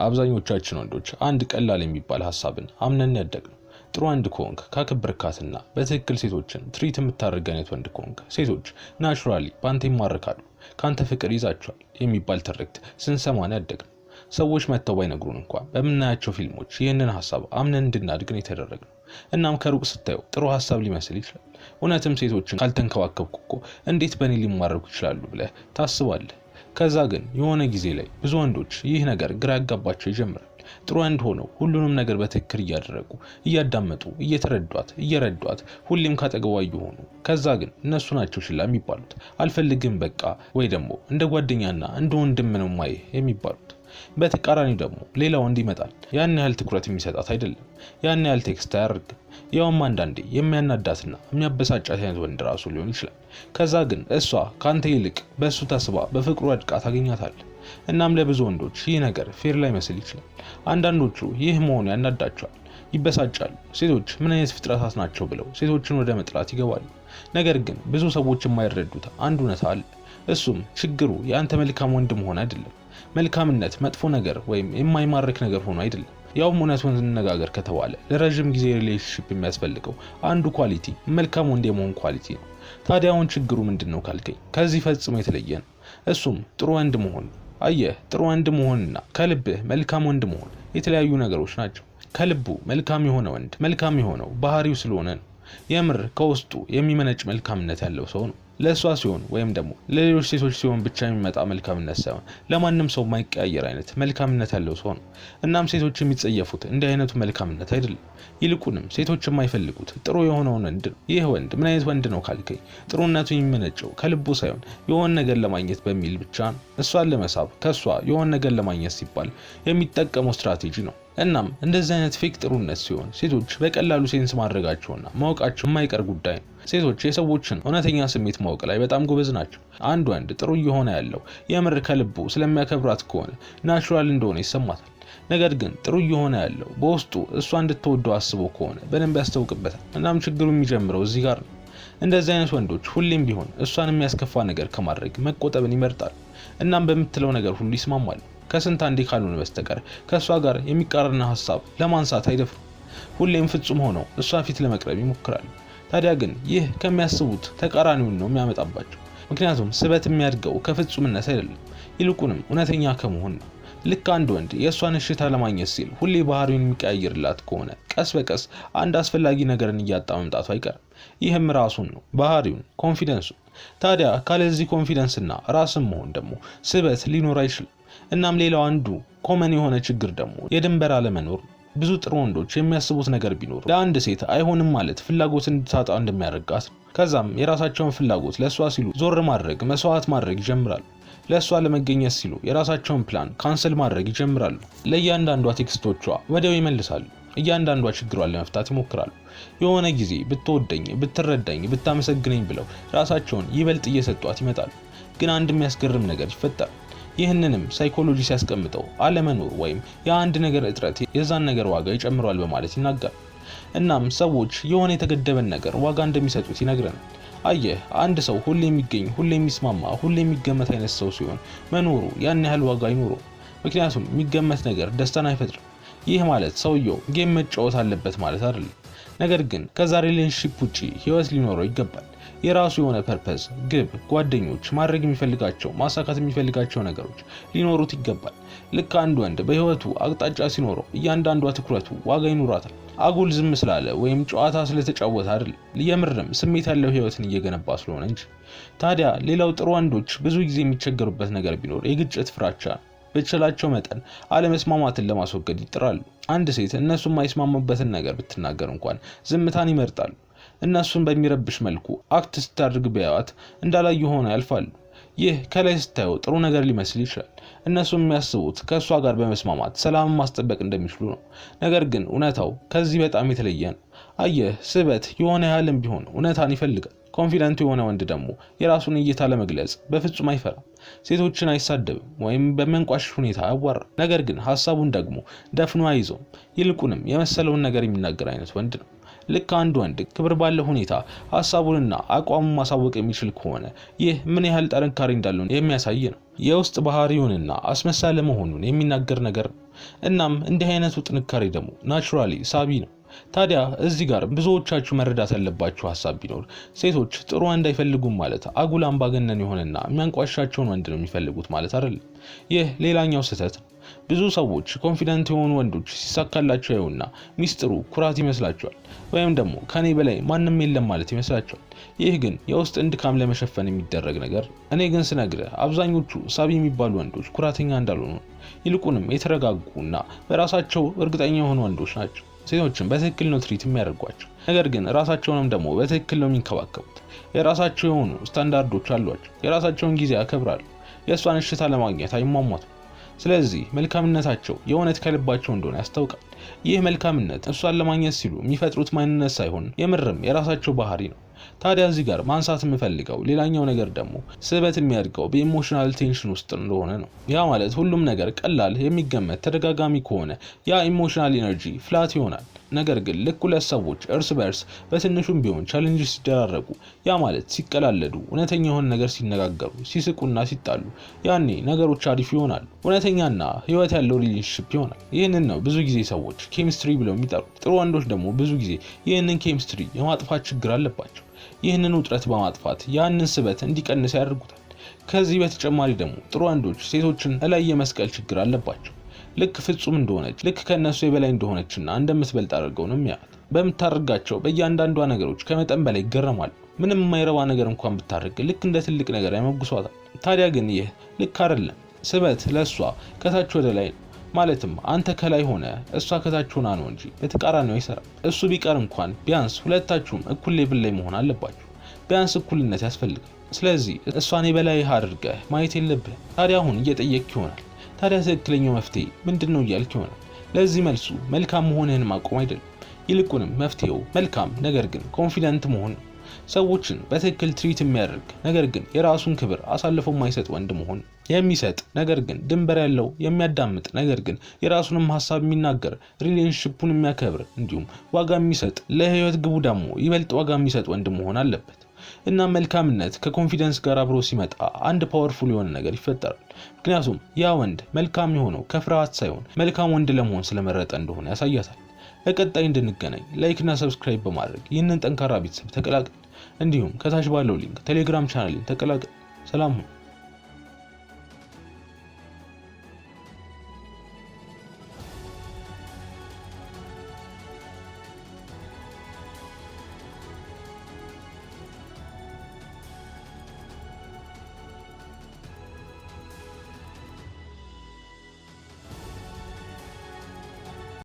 አብዛኞቻችን ወንዶች አንድ ቀላል የሚባል ሐሳብን አምነን ያደግነው ጥሩ ወንድ ከሆንክ ካከበርካትና በትክክል ሴቶችን ትሪት የምታደርግ አይነት ወንድ ከሆንክ ሴቶች ናቹራሊ ባንተ ይማረካሉ፣ ካንተ ፍቅር ይዛቸዋል የሚባል ትርክት ስንሰማን ያደግነው። ሰዎች መተው ባይነግሩን እንኳን በምናያቸው ፊልሞች ይህንን ሐሳብ አምነን እንድናድግ ነው የተደረገው። እናም ከሩቅ ስታየው ጥሩ ሐሳብ ሊመስል ይችላል። እውነትም ሴቶችን ካልተንከባከብኩ እኮ እንዴት በእኔ ሊማረኩ ይችላሉ ብለህ ታስባለህ። ከዛ ግን የሆነ ጊዜ ላይ ብዙ ወንዶች ይህ ነገር ግራ ያጋባቸው ይጀምራል። ጥሩ ወንድ ሆነው ሁሉንም ነገር በትክክል እያደረጉ እያዳመጡ እየረዷት ሁሌም ካጠገቧ እየሆኑ ከዛ ግን እነሱ ናቸው ችላ የሚባሉት፣ አልፈልግም በቃ፣ ወይ ደግሞ እንደ ጓደኛና እንደ ወንድም ነው ማየህ የሚባሉት። በተቃራኒ ደግሞ ሌላ ወንድ ይመጣል። ያን ያህል ትኩረት የሚሰጣት አይደለም፣ ያን ያህል ቴክስት አያደርግም። ያውም አንዳንዴ የሚያናዳትና የሚያበሳጫት አይነት ወንድ ራሱ ሊሆን ይችላል። ከዛ ግን እሷ ካንተ ይልቅ በእሱ ተስባ በፍቅሩ ወድቃ ታገኛታለህ። እናም ለብዙ ወንዶች ይህ ነገር ፌር ላይ መስል ይችላል። አንዳንዶቹ ይህ መሆኑ ያናዳቸዋል፣ ይበሳጫሉ። ሴቶች ምን አይነት ፍጥረታት ናቸው ብለው ሴቶችን ወደ መጥላት ይገባሉ። ነገር ግን ብዙ ሰዎች የማይረዱት አንድ እውነታ አለ። እሱም ችግሩ የአንተ መልካም ወንድ መሆን አይደለም። መልካምነት መጥፎ ነገር ወይም የማይማርክ ነገር ሆኖ አይደለም። ያውም እውነቱን እንነጋገር ከተባለ ለረጅም ጊዜ ሪሌሽንሺፕ የሚያስፈልገው አንዱ ኳሊቲ መልካም ወንድ የመሆን ኳሊቲ ነው። ታዲያ አሁን ችግሩ ምንድነው ካልከኝ ከዚህ ፈጽሞ የተለየ ነው። እሱም ጥሩ ወንድ መሆን። አየህ፣ ጥሩ ወንድ መሆንና ከልብህ መልካም ወንድ መሆን የተለያዩ ነገሮች ናቸው። ከልቡ መልካም የሆነ ወንድ መልካም የሆነው ባህሪው ስለሆነ ነው። የምር ከውስጡ የሚመነጭ መልካምነት ያለው ሰው ነው። ለሷ ሲሆን ወይም ደግሞ ለሌሎች ሴቶች ሲሆን ብቻ የሚመጣ መልካምነት ሳይሆን ለማንም ሰው የማይቀያየር አይነት መልካምነት ያለው ሰው ነው። እናም ሴቶች የሚጸየፉት እንዲህ አይነቱ መልካምነት አይደለም። ይልቁንም ሴቶች የማይፈልጉት ጥሩ የሆነውን ወንድ ነው። ይህ ወንድ ምን አይነት ወንድ ነው ካልከኝ ጥሩነቱ የሚመነጨው ከልቡ ሳይሆን የሆነ ነገር ለማግኘት በሚል ብቻ ነው። እሷን ለመሳብ ከሷ የሆነ ነገር ለማግኘት ሲባል የሚጠቀመው ስትራቴጂ ነው። እናም እንደዚህ አይነት ፌክ ጥሩነት ሲሆን ሴቶች በቀላሉ ሴንስ ማድረጋቸውና ማወቃቸው የማይቀር ጉዳይ ነው። ሴቶች የሰዎችን እውነተኛ ስሜት ማወቅ ላይ በጣም ጎበዝ ናቸው። አንድ ወንድ ጥሩ እየሆነ ያለው የምር ከልቡ ስለሚያከብራት ከሆነ ናቹራል እንደሆነ ይሰማታል። ነገር ግን ጥሩ እየሆነ ያለው በውስጡ እሷ እንድትወደው አስቦ ከሆነ በደንብ ያስታውቅበታል። እናም ችግሩ የሚጀምረው እዚህ ጋር ነው። እንደዚህ አይነት ወንዶች ሁሌም ቢሆን እሷን የሚያስከፋ ነገር ከማድረግ መቆጠብን ይመርጣሉ። እናም በምትለው ነገር ሁሉ ይስማማሉ። ከስንት አንዴ ካልሆነ በስተቀር ከእሷ ጋር የሚቃረን ሐሳብ ለማንሳት አይደፍሩም። ሁሌም ፍጹም ሆነው እሷ ፊት ለመቅረብ ይሞክራሉ። ታዲያ ግን ይህ ከሚያስቡት ተቃራኒውን ነው የሚያመጣባቸው። ምክንያቱም ስበት የሚያድገው ከፍጹምነት አይደለም፣ ይልቁንም እውነተኛ ከመሆን ነው። ልክ አንድ ወንድ የእሷን እሽታ ለማግኘት ሲል ሁሌ ባህሪውን የሚቀያየርላት ከሆነ ቀስ በቀስ አንድ አስፈላጊ ነገርን እያጣ መምጣቱ አይቀርም። ይህም ራሱን ነው፣ ባህሪውን፣ ኮንፊደንሱ። ታዲያ ካለዚህ ኮንፊደንስና ራስን መሆን ደግሞ ስበት ሊኖር አይችልም። እናም ሌላው አንዱ ኮመን የሆነ ችግር ደግሞ የድንበር አለመኖር። ብዙ ጥሩ ወንዶች የሚያስቡት ነገር ቢኖር ለአንድ ሴት አይሆንም ማለት ፍላጎት እንድታጣ እንደሚያደርጋት ነው። ከዛም የራሳቸውን ፍላጎት ለሷ ሲሉ ዞር ማድረግ፣ መስዋዕት ማድረግ ይጀምራሉ። ለሷ ለመገኘት ሲሉ የራሳቸውን ፕላን ካንሰል ማድረግ ይጀምራሉ። ለእያንዳንዷ ቴክስቶቿ ወዲያው ይመልሳሉ። እያንዳንዷ ችግሯን ለመፍታት ይሞክራሉ። የሆነ ጊዜ ብትወደኝ፣ ብትረዳኝ፣ ብታመሰግነኝ ብለው ራሳቸውን ይበልጥ እየሰጧት ይመጣሉ። ግን አንድ የሚያስገርም ነገር ይፈጠራል። ይህንንም ሳይኮሎጂ ሲያስቀምጠው አለመኖር ወይም የአንድ ነገር እጥረት የዛን ነገር ዋጋ ይጨምራል በማለት ይናገራል። እናም ሰዎች የሆነ የተገደበን ነገር ዋጋ እንደሚሰጡት ይነግረናል። አየህ፣ አንድ ሰው ሁሌ የሚገኝ፣ ሁሌ የሚስማማ፣ ሁሌ የሚገመት አይነት ሰው ሲሆን መኖሩ ያን ያህል ዋጋ አይኖረውም። ምክንያቱም የሚገመት ነገር ደስታን አይፈጥርም። ይህ ማለት ሰውየው ጌም መጫወት አለበት ማለት አይደለም። ነገር ግን ከዛ ሪሌሽንሺፕ ውጪ ህይወት ሊኖረው ይገባል። የራሱ የሆነ ፐርፐዝ፣ ግብ፣ ጓደኞች፣ ማድረግ የሚፈልጋቸው ማሳካት የሚፈልጋቸው ነገሮች ሊኖሩት ይገባል። ልክ አንድ ወንድ በህይወቱ አቅጣጫ ሲኖረው እያንዳንዷ ትኩረቱ ዋጋ ይኖራታል። አጉል ዝም ስላለ ወይም ጨዋታ ስለተጫወተ አይደለም፣ የምርም ስሜት ያለው ህይወትን እየገነባ ስለሆነ እንጂ። ታዲያ ሌላው ጥሩ ወንዶች ብዙ ጊዜ የሚቸገሩበት ነገር ቢኖር የግጭት ፍራቻ ነው። በተቻላቸው መጠን አለመስማማትን ለማስወገድ ይጥራሉ። አንድ ሴት እነሱ የማይስማሙበትን ነገር ብትናገር እንኳን ዝምታን ይመርጣሉ። እነሱን በሚረብሽ መልኩ አክት ስታደርግ ቢያዩት እንዳላዩ ሆነው ያልፋሉ። ይህ ከላይ ስታየው ጥሩ ነገር ሊመስል ይችላል። እነሱ የሚያስቡት ከእሷ ጋር በመስማማት ሰላምን ማስጠበቅ እንደሚችሉ ነው። ነገር ግን እውነታው ከዚህ በጣም የተለየ ነው። አየህ፣ ስበት የሆነ ያህልም ቢሆን እውነታን ይፈልጋል። ኮንፊደንት የሆነ ወንድ ደግሞ የራሱን እይታ ለመግለጽ በፍጹም አይፈራም። ሴቶችን አይሳደብም ወይም በመንቋሽሽ ሁኔታ አያዋራም። ነገር ግን ሐሳቡን ደግሞ ደፍኖ አይይዘውም። ይልቁንም የመሰለውን ነገር የሚናገር አይነት ወንድ ነው። ልክ አንድ ወንድ ክብር ባለው ሁኔታ ሐሳቡንና አቋሙን ማሳወቅ የሚችል ከሆነ ይህ ምን ያህል ጥንካሬ እንዳለው የሚያሳይ ነው። የውስጥ ባህሪውንና አስመሳይ መሆኑን የሚናገር ነገር ነው። እናም እንዲህ አይነቱ ጥንካሬ ደግሞ ናቹራሊ ሳቢ ነው። ታዲያ እዚህ ጋር ብዙዎቻችሁ መረዳት ያለባችሁ ሐሳብ ቢኖር ሴቶች ጥሩ ወንድ አይፈልጉም ማለት አጉል አምባገነን የሆነና የሚያንቋሻቸውን ወንድ ነው የሚፈልጉት ማለት አይደለም። ይህ ሌላኛው ስህተት ነው። ብዙ ሰዎች ኮንፊደንት የሆኑ ወንዶች ሲሳካላቸው ያዩና ሚስጥሩ ኩራት ይመስላቸዋል፣ ወይም ደግሞ ከኔ በላይ ማንም የለም ማለት ይመስላቸዋል። ይህ ግን የውስጥን ድካም ለመሸፈን የሚደረግ ነገር። እኔ ግን ስነግርህ አብዛኞቹ ሳቢ የሚባሉ ወንዶች ኩራተኛ እንዳልሆኑ፣ ይልቁንም የተረጋጉና በራሳቸው እርግጠኛ የሆኑ ወንዶች ናቸው። ሴቶችን በትክክል ነው ትሪት የሚያደርጓቸው፣ ነገር ግን ራሳቸውንም ደግሞ በትክክል ነው የሚንከባከቡት። የራሳቸው የሆኑ ስታንዳርዶች አሏቸው። የራሳቸውን ጊዜ ያከብራሉ። የእሷን እሽታ ለማግኘት አይሟሟቱም። ስለዚህ መልካምነታቸው የእውነት ከልባቸው እንደሆነ ያስታውቃል። ይህ መልካምነት እሷን ለማግኘት ሲሉ የሚፈጥሩት ማንነት ሳይሆን የምርም የራሳቸው ባህሪ ነው። ታዲያ እዚህ ጋር ማንሳት የምፈልገው ሌላኛው ነገር ደግሞ ስበት የሚያድገው በኢሞሽናል ቴንሽን ውስጥ እንደሆነ ነው። ያ ማለት ሁሉም ነገር ቀላል፣ የሚገመት፣ ተደጋጋሚ ከሆነ ያ ኢሞሽናል ኢነርጂ ፍላት ይሆናል። ነገር ግን ልክ ሁለት ሰዎች እርስ በርስ በትንሹም ቢሆን ቻሌንጅ ሲደራረጉ፣ ያ ማለት ሲቀላለዱ፣ እውነተኛ የሆነ ነገር ሲነጋገሩ፣ ሲስቁና ሲጣሉ፣ ያኔ ነገሮች አሪፍ ይሆናሉ። እውነተኛና ህይወት ያለው ሪሌሽንሺፕ ይሆናል። ይህንን ነው ብዙ ጊዜ ሰዎች ኬሚስትሪ ብለው የሚጠሩት። ጥሩ ወንዶች ደግሞ ብዙ ጊዜ ይህንን ኬሚስትሪ የማጥፋት ችግር አለባቸው። ይህንን ውጥረት በማጥፋት ያንን ስበት እንዲቀንስ ያደርጉታል። ከዚህ በተጨማሪ ደግሞ ጥሩ ወንዶች ሴቶችን እላይ የመስቀል ችግር አለባቸው። ልክ ፍጹም እንደሆነች፣ ልክ ከነሱ የበላይ እንደሆነችና እንደምትበልጥ አድርገው ነው የሚያዩት። በምታደርጋቸው በእያንዳንዷ ነገሮች ከመጠን በላይ ይገረማሉ። ምንም የማይረባ ነገር እንኳን ብታደርግ ልክ እንደ ትልቅ ነገር ያመጉሷታል። ታዲያ ግን ይህ ልክ አይደለም። ስበት ለእሷ ከታች ወደ ላይ ነው። ማለትም አንተ ከላይ ሆነ እሷ ከታች ሆና ነው እንጂ በተቃራኒው አይሰራም። እሱ ቢቀር እንኳን ቢያንስ ሁለታችሁም እኩል ሌቭል ላይ መሆን አለባችሁ። ቢያንስ እኩልነት ያስፈልጋል። ስለዚህ እሷን የበላይ አድርገህ ማየት የለብህም። ታዲያ አሁን እየጠየቅክ ይሆናል፣ ታዲያ ትክክለኛው መፍትሄ ምንድነው እያልክ ይሆናል። ለዚህ መልሱ መልካም መሆንህን ማቆም አይደለም። ይልቁንም መፍትሄው መልካም ነገር ግን ኮንፊደንት መሆን ነው። ሰዎችን በትክክል ትሪት የሚያደርግ ነገር ግን የራሱን ክብር አሳልፎ የማይሰጥ ወንድ መሆን። የሚሰጥ ነገር ግን ድንበር ያለው፣ የሚያዳምጥ ነገር ግን የራሱንም ሐሳብ የሚናገር፣ ሪሌሽንሺፑን የሚያከብር፣ እንዲሁም ዋጋ የሚሰጥ፣ ለህይወት ግቡ ደግሞ ይበልጥ ዋጋ የሚሰጥ ወንድ መሆን አለበት። እና መልካምነት ከኮንፊደንስ ጋር አብሮ ሲመጣ አንድ ፓወርፉል የሆነ ነገር ይፈጠራል። ምክንያቱም ያ ወንድ መልካም የሆነው ከፍርሃት ሳይሆን መልካም ወንድ ለመሆን ስለመረጠ እንደሆነ ያሳያታል። በቀጣይ እንድንገናኝ ላይክ እና ሰብስክራይብ በማድረግ ይህንን ጠንካራ ቤተሰብ ተቀላቀል። እንዲሁም ከታች ባለው ሊንክ ቴሌግራም ቻናሌን ተቀላቀል። ሰላም ሁኑ።